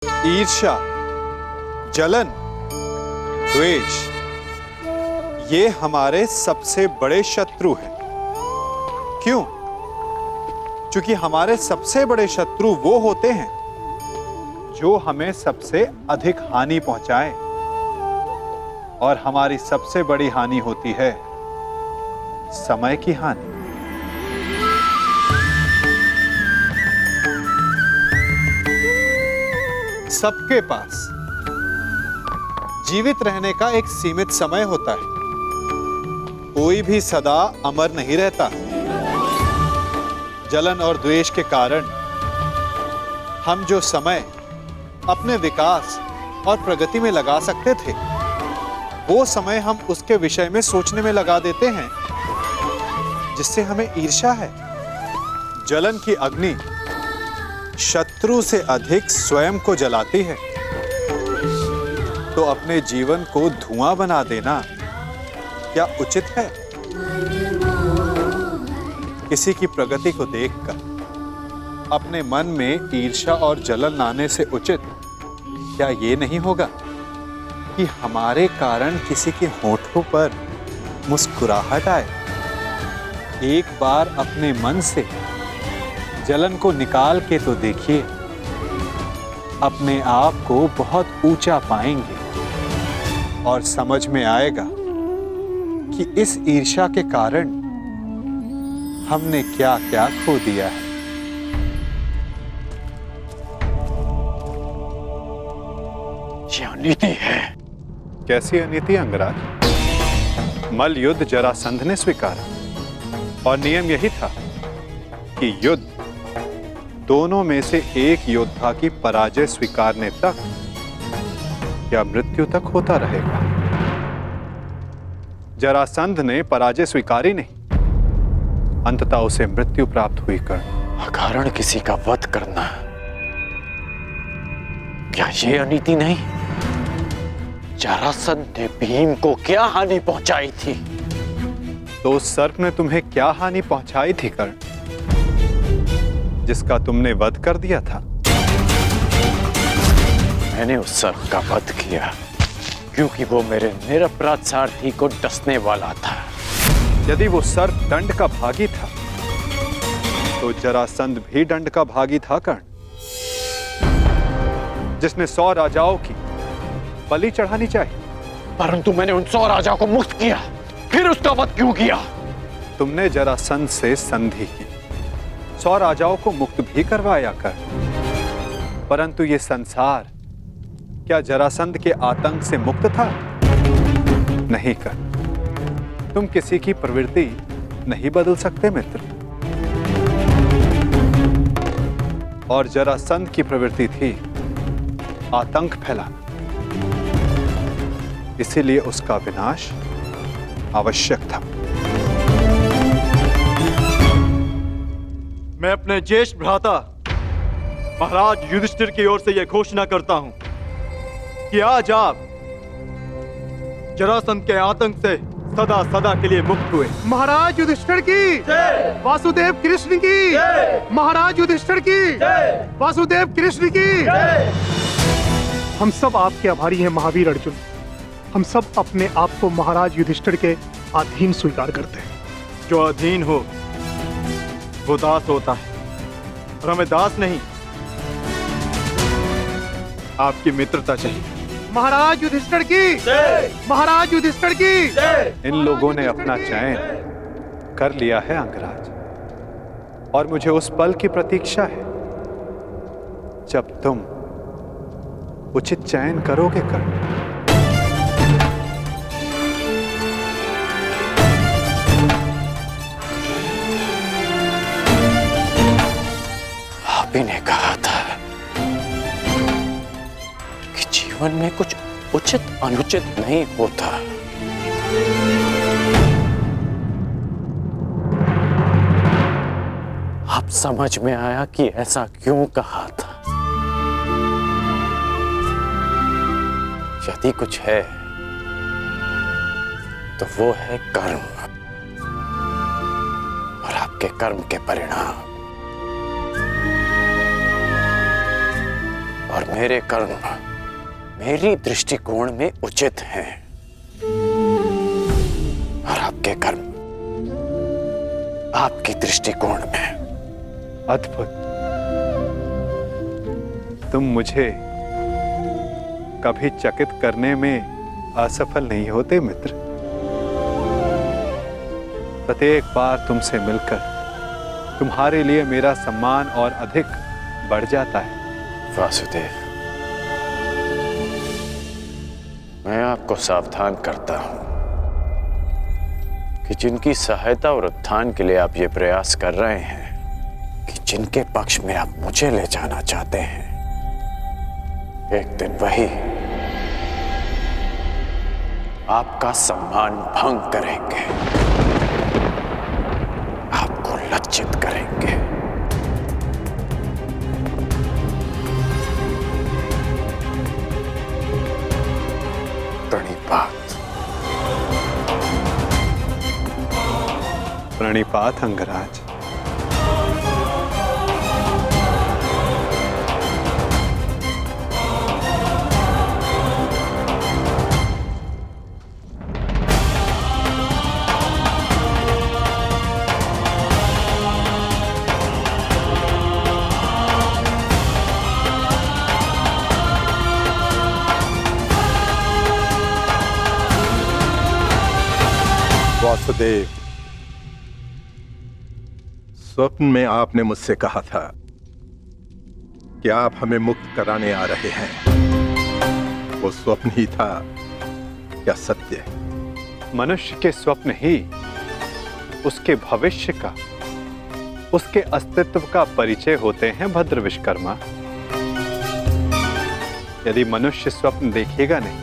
ईर्ष्या, जलन, द्वेष ये हमारे सबसे बड़े शत्रु हैं। क्यों? क्योंकि हमारे सबसे बड़े शत्रु वो होते हैं जो हमें सबसे अधिक हानि पहुंचाए, और हमारी सबसे बड़ी हानि होती है समय की हानि। सबके पास जीवित रहने का एक सीमित समय होता है। कोई भी सदा अमर नहीं रहता। जलन और द्वेष के कारण हम जो समय अपने विकास और प्रगति में लगा सकते थे, वो समय हम उसके विषय में सोचने में लगा देते हैं जिससे हमें ईर्ष्या है। जलन की अग्नि शत्रु से अधिक स्वयं को जलाती है, तो अपने जीवन को धुआं बना देना क्या उचित है? किसी की प्रगति को देखकर अपने मन में ईर्ष्या और जलन आने से उचित क्या ये नहीं होगा कि हमारे कारण किसी के होठों पर मुस्कुराहट आए? एक बार अपने मन से जलन को निकाल के तो देखिए, अपने आप को बहुत ऊंचा पाएंगे और समझ में आएगा कि इस ईर्ष्या के कारण हमने क्या क्या खो दिया है। ये अनीति है। कैसी अनीति अंगराज? मल्ल युद्ध जरासंध ने स्वीकारा, और नियम यही था कि युद्ध दोनों में से एक योद्धा की पराजय स्वीकारने तक या मृत्यु तक होता रहेगा। जरासंध ने पराजय स्वीकारी नहीं, अंततः उसे मृत्यु प्राप्त हुई। अकारण किसी का वध करना, क्या ये अनीति नहीं? जरासंध ने भीम को क्या हानि पहुंचाई थी? तो उस सर्प ने तुम्हें क्या हानि पहुंचाई थी कर्ण, जिसका तुमने वध कर दिया था? मैंने उस सर्प का वध किया क्योंकि वो मेरे निरपराध सारथी को डसने वाला था। यदि वो सर्प दंड का भागी था, तो जरासंध भी दंड का भागी था कर्ण, जिसने 100 राजाओं की बलि चढ़ानी चाहिए। परंतु मैंने उन 100 राजाओं को मुक्त किया, फिर उसका वध क्यों किया? तुमने जरासंध से संधि की, 100 राजाओं को मुक्त भी करवाया कर्ण, परंतु ये संसार क्या जरासंध के आतंक से मुक्त था? नहीं कर्ण, तुम किसी की प्रवृत्ति नहीं बदल सकते मित्र। और जरासंध की प्रवृत्ति थी आतंक फैलाना, इसीलिए उसका विनाश आवश्यक था। मैं अपने ज्येष्ठ भ्राता महाराज युधिष्ठिर की ओर से यह घोषणा करता हूं कि आज आप जरासंध के आतंक से सदा सदा के लिए मुक्त हुए। महाराज युधिष्ठिर की जय, वासुदेव कृष्ण की जय, महाराज युधिष्ठिर की जय, वासुदेव कृष्ण की जय। हम सब आपके आभारी हैं महावीर अर्जुन। हम सब अपने आप को महाराज युधिष्ठिर के अधीन स्वीकार करते हैं। जो अधीन हो वो दास होता है, और हमें दास नहीं, आपकी मित्रता चाहिए। महाराज युधिष्ठिर की जय, महाराज युधिष्ठिर की जय। इन लोगों ने अपना चयन कर लिया है अंगराज, और मुझे उस पल की प्रतीक्षा है जब तुम उचित चयन करोगे कर्ण। आप ही ने कहा था कि जीवन में कुछ उचित अनुचित नहीं होता। अब समझ में आया कि ऐसा क्यों कहा था। यदि कुछ है तो वो है कर्म, और आपके कर्म के परिणाम। और मेरे कर्म मेरी दृष्टिकोण में उचित हैं और आपके कर्म आपकी दृष्टिकोण में। अद्भुत। तुम मुझे कभी चकित करने में असफल नहीं होते मित्र। प्रत्येक बार तुमसे मिलकर तुम्हारे लिए मेरा सम्मान और अधिक बढ़ जाता है। वासुदेव, मैं आपको सावधान करता हूं कि जिनकी सहायता और उत्थान के लिए आप ये प्रयास कर रहे हैं, कि जिनके पक्ष में आप मुझे ले जाना चाहते हैं, एक दिन वही आपका सम्मान भंग करेंगे, आपको लज्जित करेंगे। प्रणिपात। प्रणिपात अंगराज। वासुदेव, स्वप्न में आपने मुझसे कहा था कि आप हमें मुक्त कराने आ रहे हैं। वो स्वप्न ही था या सत्य? मनुष्य के स्वप्न ही उसके भविष्य का, उसके अस्तित्व का परिचय होते हैं भद्र विश्वकर्मा। यदि मनुष्य स्वप्न देखेगा नहीं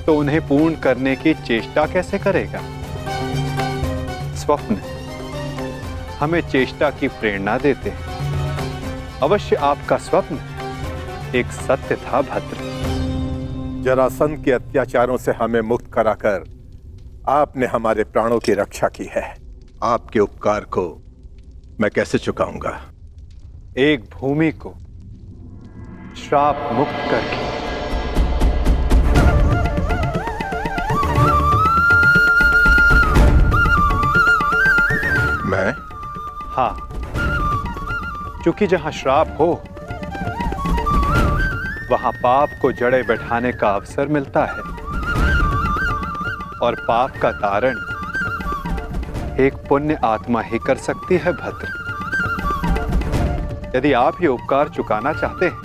तो उन्हें पूर्ण करने की चेष्टा कैसे करेगा? स्वप्न हमें चेष्टा की प्रेरणा देते हैं। अवश्य आपका स्वप्न एक सत्य था भद्र। जरासंध के अत्याचारों से हमें मुक्त कराकर आपने हमारे प्राणों की रक्षा की है। आपके उपकार को मैं कैसे चुकाऊंगा? एक भूमि को श्राप मुक्त करके। मैं? हाँ, क्योंकि जहां श्राप हो वहां पाप को जड़े बैठाने का अवसर मिलता है और पाप का तारण एक पुण्य आत्मा ही कर सकती है भद्र। यदि आप ये उपकार चुकाना चाहते हैं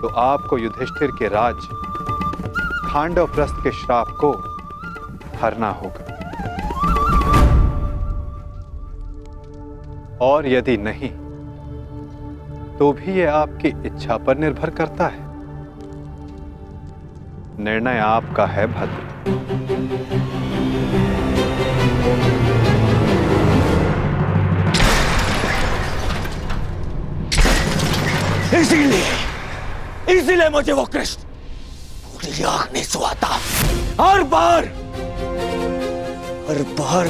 तो आपको युधिष्ठिर के राज खांडवप्रस्थ के श्राप को हरना होगा, और यदि नहीं तो भी यह आपकी इच्छा पर निर्भर करता है। निर्णय आपका है भद्र। इसीलिए मुझे वो कृष्ण पूरी आंख नहीं सुहाता। हर बार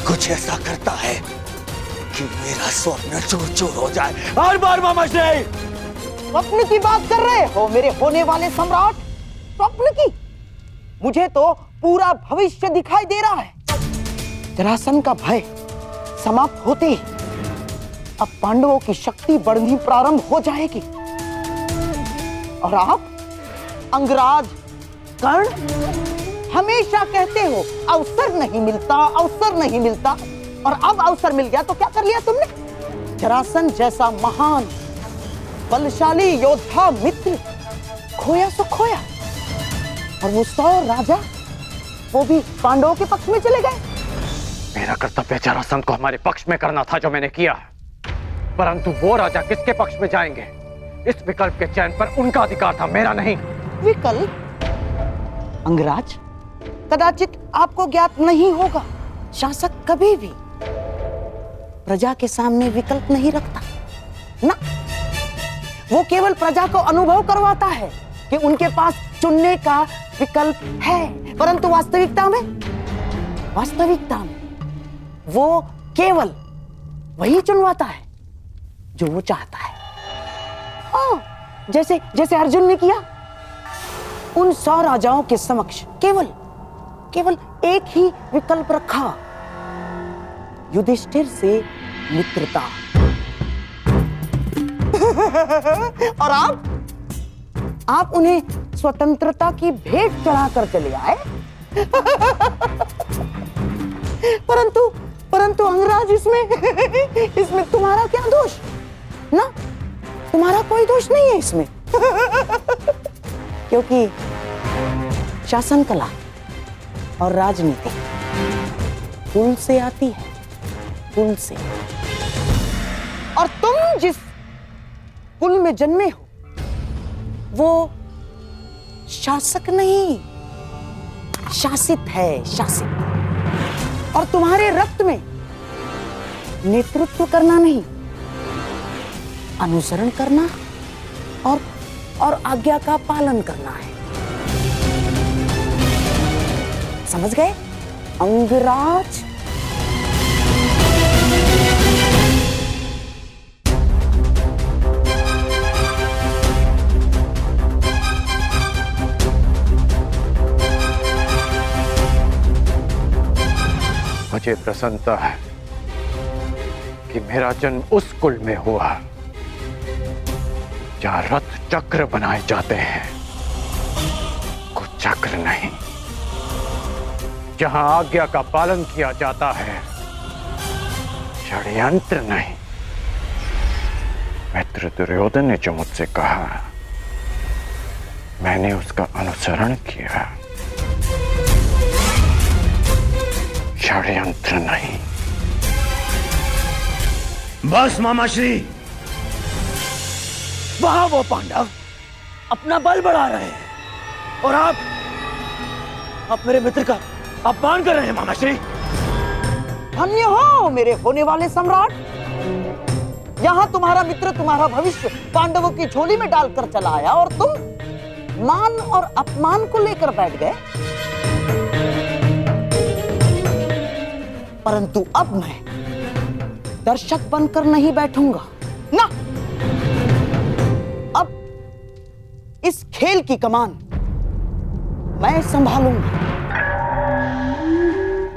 कुछ ऐसा करता है कि मेरा स्वप्न चूर चूर हो जाए। हर बार मामा जी। स्वप्न की बात कर रहे हो मेरे होने वाले सम्राट? स्वप्न की? मुझे तो पूरा भविष्य दिखाई दे रहा है। जरासंध का भय समाप्त होते ही अब पांडवों की शक्ति बढ़नी प्रारंभ हो जाएगी और आप अंगराज कर्ण हमेशा कहते हो अवसर नहीं मिलता, अवसर नहीं मिलता, और अब अवसर मिल गया तो क्या कर लिया तुमने? जरासंध जैसा महान बलशाली योद्धा मित्र खोया सो खोया, और वो 100 राजा वो भी पांडवों के पक्ष में चले गए। मेरा कर्तव्य जरासंध को हमारे पक्ष में करना था जो मैंने किया, परंतु वो राजा किसके पक्ष में जाएंगे इस विकल्प के चयन पर उनका अधिकार था, मेरा नहीं। विकल्प? अंगराज, कदाचित आपको ज्ञात नहीं होगा, शासक कभी भी प्रजा के सामने विकल्प नहीं रखता ना। वो केवल प्रजा को अनुभव करवाता है कि उनके पास चुनने का विकल्प है, परंतु वास्तविकता में वो केवल वही चुनवाता है जो वो चाहता है। हाँ, जैसे जैसे अर्जुन ने किया। उन 100 राजाओं के समक्ष केवल एक ही विकल्प रखा, युधिष्ठिर से मित्रता। और आप उन्हें स्वतंत्रता की भेंट चढ़ाकर चले आए। परंतु अंगराज, इसमें तुम्हारा क्या दोष? ना, तुम्हारा कोई दोष नहीं है इसमें। क्योंकि शासन कला और राजनीति कुल से आती है, कुल से। और तुम जिस कुल में जन्मे हो वो शासक नहीं, शासित है, शासित। और तुम्हारे रक्त में नेतृत्व करना नहीं, अनुसरण करना और आज्ञा का पालन करना है। समझ गए अंगराज? मुझे प्रसन्नता है कि मेरा जन्म उस कुल में हुआ जहां रथ चक्र बनाए जाते हैं, कुचक्र नहीं। जहां आज्ञा का पालन किया जाता है, षड्यंत्र नहीं। मित्र दुर्योधन ने जो मुझसे कहा, मैंने उसका अनुसरण किया, षड्यंत्र नहीं। बस मामाश्री, वहां वो पांडव अपना बल बढ़ा रहे हैं और आप मेरे मित्र का अपमान कर रहे हैं मामाश्री। धन्य हो मेरे होने वाले सम्राट। यहां तुम्हारा मित्र तुम्हारा भविष्य पांडवों की झोली में डालकर चला आया और तुम मान और अपमान को लेकर बैठ गए। परंतु अब मैं दर्शक बनकर नहीं बैठूंगा ना। अब इस खेल की कमान मैं संभालूंगा।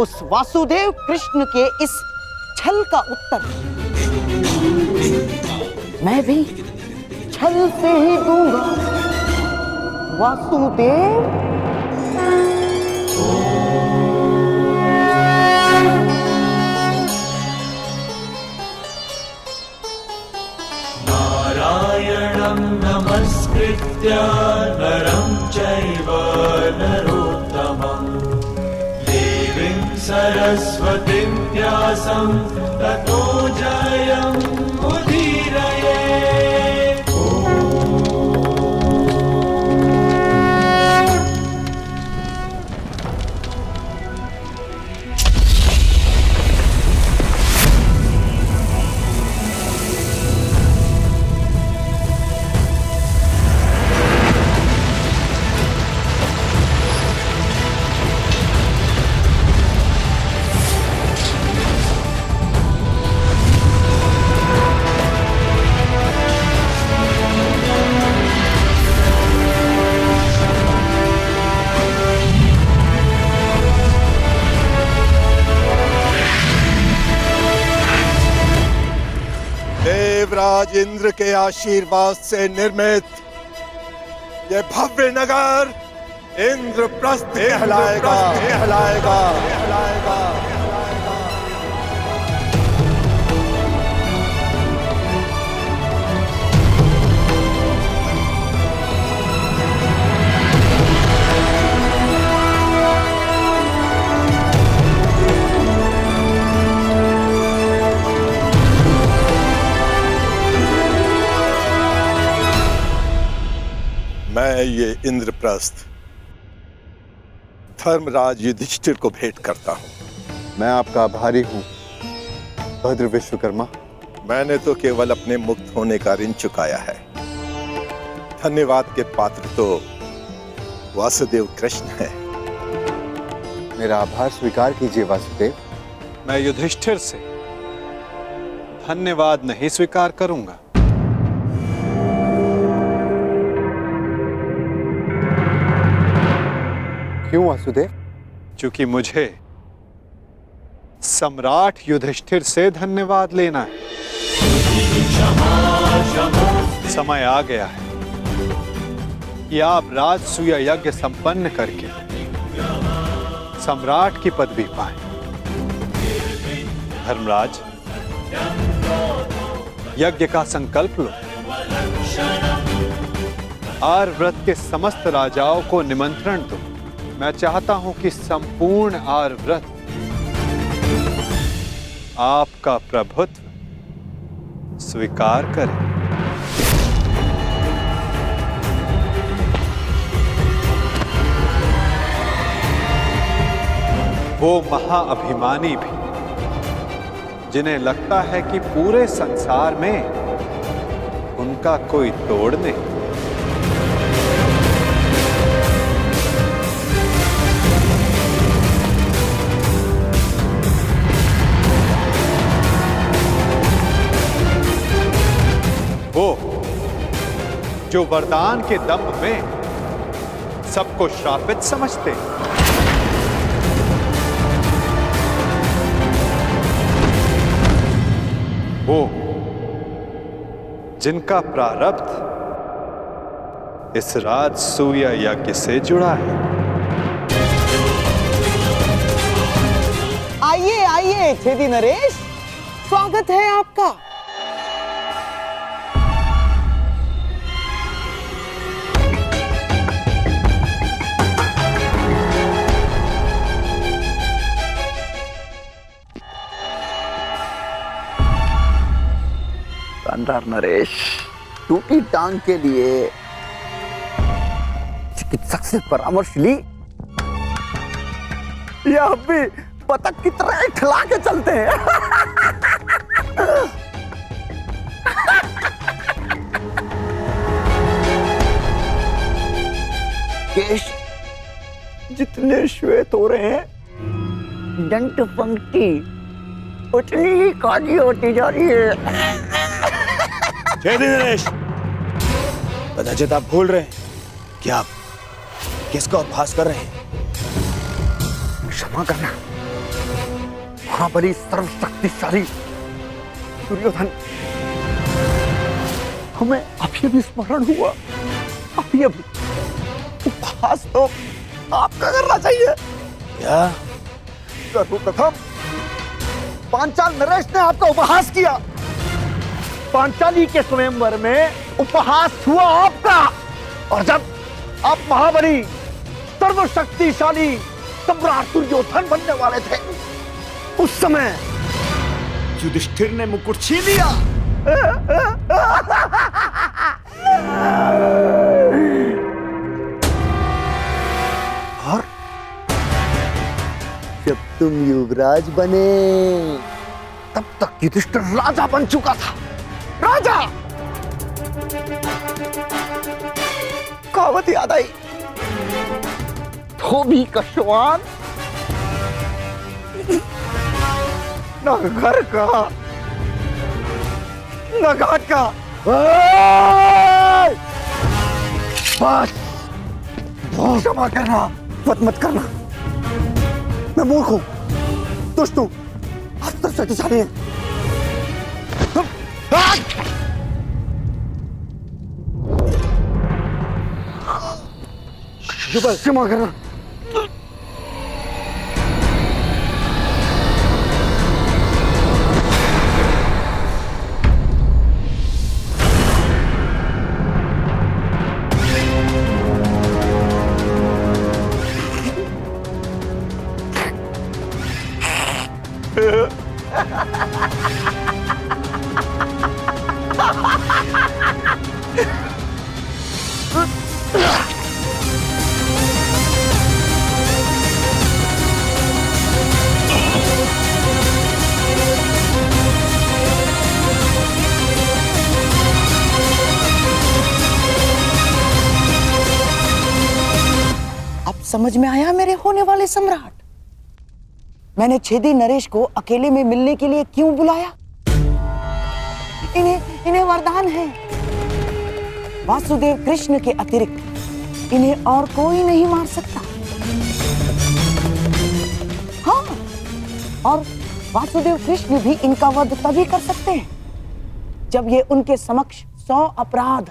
उस वासुदेव कृष्ण के इस छल का उत्तर मैं भी छल से ही दूंगा। वासुदेव नारायणं नमस्कृत्य नरं चैव नरोत्तमं देवीं सरस्वतीं व्यासं ततो जयं उदीरये। देवराज इंद्र के आशीर्वाद से निर्मित ये भव्य नगर इंद्रप्रस्थ कहलाएगा। मैं ये इंद्रप्रस्थ धर्मराज युधिष्ठिर को भेंट करता हूं। मैं आपका आभारी हूं भद्र विश्वकर्मा। मैंने तो केवल अपने मुक्त होने का ऋण चुकाया है। धन्यवाद के पात्र तो वासुदेव कृष्ण है। मेरा आभार स्वीकार कीजिए वासुदेव। मैं युधिष्ठिर से धन्यवाद नहीं स्वीकार करूंगा। क्यों वासुदेव? क्योंकि मुझे सम्राट युधिष्ठिर से धन्यवाद लेना है। समय आ गया है कि आप राजसूय यज्ञ संपन्न करके सम्राट की पदवी पाएं। धर्मराज, यज्ञ का संकल्प लो। आर्यव्रत के समस्त राजाओं को निमंत्रण दो। मैं चाहता हूं कि संपूर्ण आर्यव्रत आपका प्रभुत्व स्वीकार करे। वो महाअभिमानी भी जिन्हें लगता है कि पूरे संसार में उनका कोई तोड़ नहीं। वो जो वरदान के दम में सबको श्रापित समझते हैं। वो जिनका प्रारब्ध इस राजसूय यज्ञ से जुड़ा है। आइए आइए छेदी नरेश, स्वागत है आपका। शानदार नरेश, टूटी टांग के लिए चिकित्सक से परामर्श ली या अब भी बतख की तरह खिला के चलते हैं? केश जितने श्वेत हो रहे हैं, दंत पंक्ति उतनी ही काली होती जा रही है। छेदी नरेश, कदाचित आप भूल रहे हैं कि आप किसका उपहास कर रहे हैं। क्षमा करना महाबली सर्वशक्तिशाली दुर्योधन, हमें अभी अभी स्मरण हुआ। अभी अभी उपहास तो आपका करना चाहिए। क्या सर्वप्रथम पांचाल नरेश ने आपका उपहास किया। पांचाली के स्वयंवर में उपहास हुआ आपका, और जब आप महाबली सर्वशक्तिशाली सम्राट दुर्योधन बनने वाले थे, उस समय युधिष्ठिर ने मुकुट छीन लिया। और जब तुम युवराज बने, तब तक युधिष्ठिर राजा बन चुका था। राजा! कहावत याद आई, धोबी का श्वान न घर का न घाट का। बस क्षमा करना, मत करना। मैं मूर्ख हूं, दुष्ट हूं, आप तो शक्तिशाली हैं। क्षमा करना। समझ में आया मेरे होने वाले सम्राट? मैंने छेदी नरेश को अकेले में मिलने के लिए क्यों बुलाया? इन्हें वरदान है, वासुदेव कृष्ण के अतिरिक्त इन्हें और कोई नहीं मार सकता। और वासुदेव कृष्ण भी इनका वध तभी कर सकते हैं जब ये उनके समक्ष 100 अपराध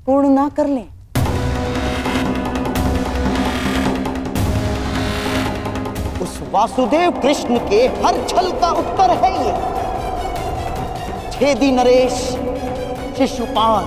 पूर्ण ना कर लें। उस वासुदेव कृष्ण के हर छल का उत्तर है ये। छेदी नरेश, शिशुपाल,